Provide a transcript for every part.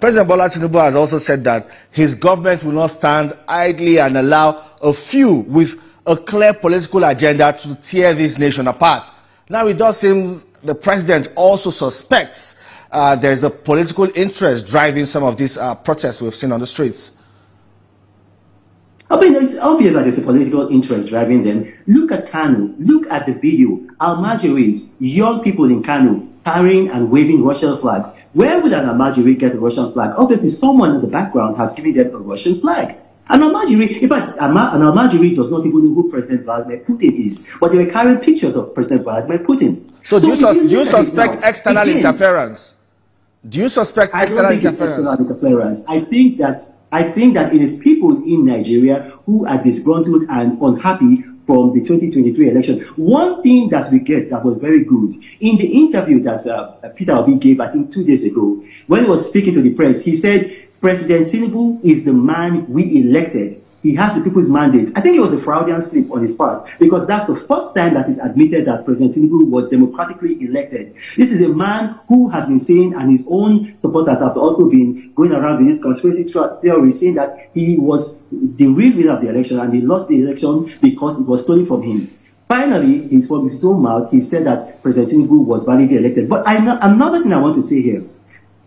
President Bola Tinubu has also said that his government will not stand idly and allow a few with a clear political agenda to tear this nation apart. Now, it does seem the president also suspects there's a political interest driving some of these protests we've seen on the streets. I mean, it's obvious that there's a political interest driving them. Look at Kano. Look at the video. Almajiris, young people in Kano, carrying and waving Russian flags. Where would an Almajiri get a Russian flag? Obviously, someone in the background has given them a Russian flag. An Almajiri, in fact, an Almajiri does not even know who President Vladimir Putin is, but they were carrying pictures of President Vladimir Putin. So do you suspect external interference? Do you suspect external interference? External interference. I think that it is people in Nigeria who are disgruntled and unhappy from the 2023 election. One thing that we get that was very good, in the interview that Peter Obi gave, I think 2 days ago, when he was speaking to the press, he said, President Tinubu is the man we elected. He has the people's mandate. I think it was a Freudian slip on his part, because that's the first time that it's admitted that President Tinubu was democratically elected. This is a man who has been saying, and his own supporters have also been going around with this conspiracy theory, saying that he was the real winner of the election and he lost the election because it was stolen from him. Finally, from his own mouth, he said that President Tinubu was validly elected. But another thing I want to say here,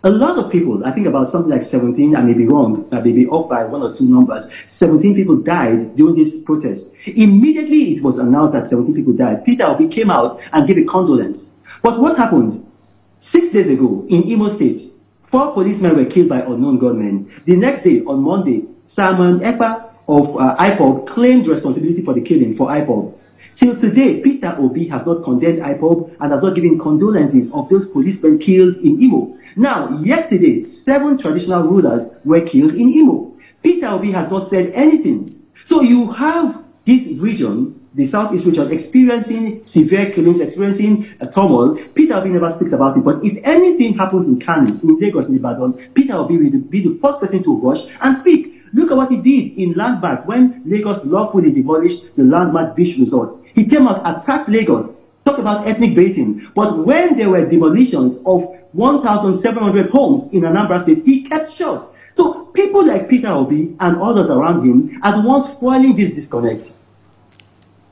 a lot of people, I think about something like 17, I may be wrong, I may be off by 1 or 2 numbers, 17 people died during this protest. Immediately it was announced that 17 people died. Peter Obi came out and gave a condolence. But what happened? 6 days ago in Imo State, 4 policemen were killed by unknown gunmen. The next day, on Monday, Simon Ekpa of IPOB claimed responsibility for the killing for IPOB. Till today, Peter Obi has not condemned IPOB and has not given condolences of those policemen killed in Imo. Now, yesterday, 7 traditional rulers were killed in Imo. Peter Obi has not said anything. So you have this region, the Southeast region, experiencing severe killings, experiencing a turmoil. Peter Obi never speaks about it. But if anything happens in Kano, in Lagos, in Ibadan, Peter Obi will be the first person to rush and speak. Look at what he did in Landmark when Lagos lawfully demolished the Landmark Beach Resort. He came out, attacked Lagos, talked about ethnic baiting. But when there were demolitions of 1,700 homes in Anambra State, he kept short. So people like Peter Obi and others around him are the ones fueling this disconnect.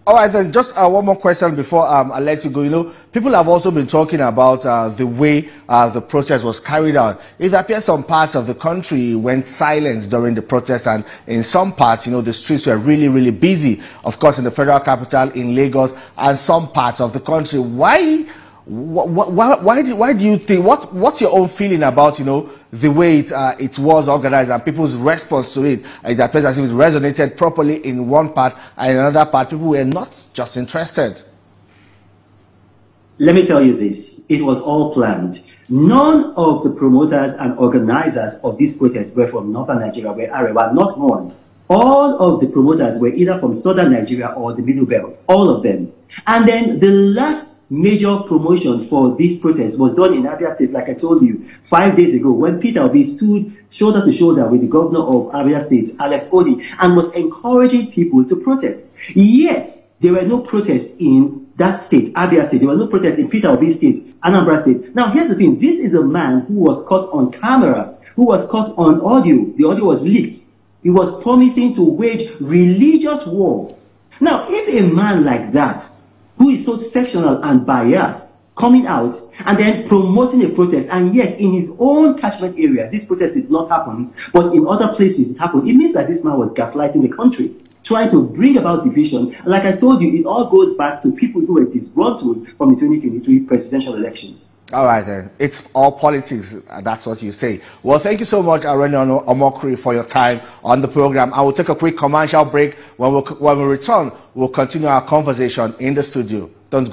All right, then, just one more question before I let you go. You know, people have also been talking about the way the protest was carried out. It appears some parts of the country went silent during the protest, and in some parts, you know, the streets were really, really busy. Of course, in the federal capital, in Lagos, and some parts of the country. Why do you think, what's your own feeling about, you know, the way it was organized and people's response to it? It appears as if it resonated properly in one part, and in another part people were not just interested. Let me tell you this, it was all planned. None of the promoters and organizers of this protest were from northern Nigeria, were Arewa, not one. All of the promoters were either from southern Nigeria or the Middle Belt, all of them. And then the last major promotion for this protest was done in Abia State, like I told you, 5 days ago, when Peter Obi stood shoulder to shoulder with the governor of Abia State, Alex Odi, and was encouraging people to protest. Yet, there were no protests in that state, Abia State. There were no protests in Peter Obi's state, Anambra State. Now, here's the thing. This is a man who was caught on camera, who was caught on audio. The audio was leaked. He was promising to wage religious war. Now, if a man like that, who is so sectional and biased, coming out and then promoting a protest, and yet in his own catchment area, this protest did not happen, but in other places it happened, it means that this man was gaslighting the country, trying to bring about division. And like I told you, it all goes back to people who were disgruntled from the 2023 presidential elections. All right, then. It's all politics. That's what you say. Well, thank you so much, Reno Omokri, for your time on the program. I will take a quick commercial break. When we return, we'll continue our conversation in the studio. Don't go.